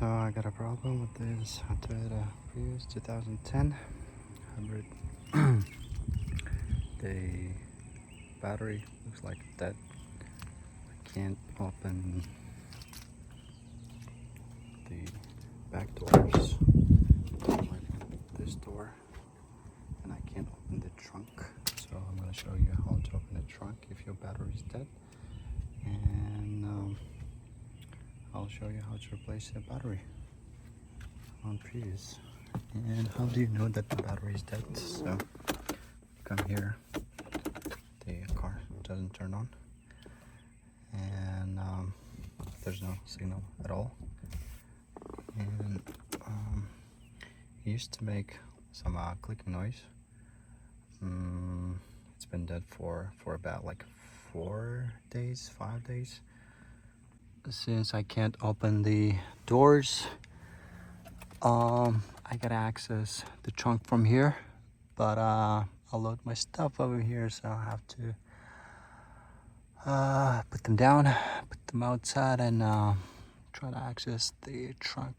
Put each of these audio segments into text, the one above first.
So I got a problem with this Toyota Prius 2010 hybrid. The battery looks like dead. I can't open the back doors, like this door, and I can't open the trunk. So I'm going to show you how to open the trunk if your battery is dead, and I'll show you how to replace the battery on Prius. And how do you know that the battery is dead? So you come here, the car doesn't turn on, and there's no signal at all. And it used to make some clicking noise. It's been dead for about like 4 days, 5 days. Since I can't open the doors, I gotta access the trunk from here, but I'll load my stuff over here, so I'll have to put them down, put them outside, and try to access the trunk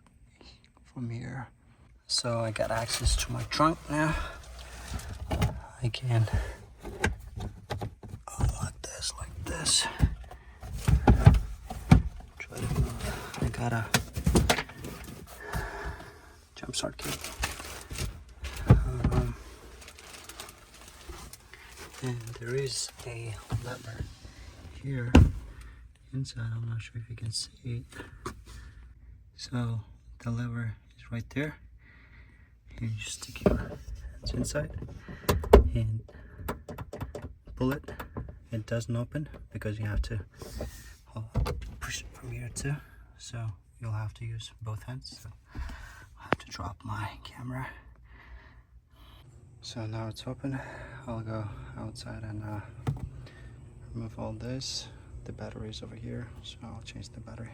from here. So I got access to my trunk now. I can unlock this like this. Try to move. I got a jump start key. And there is a lever here inside. I'm not sure if you can see it. So the lever is right there. You just stick your hands inside and pull it. It doesn't open because you have to push it from here too. So you'll have to use both hands. So I have to drop my camera. So now it's open. I'll go outside and remove all this. The battery is over here, so I'll change the battery.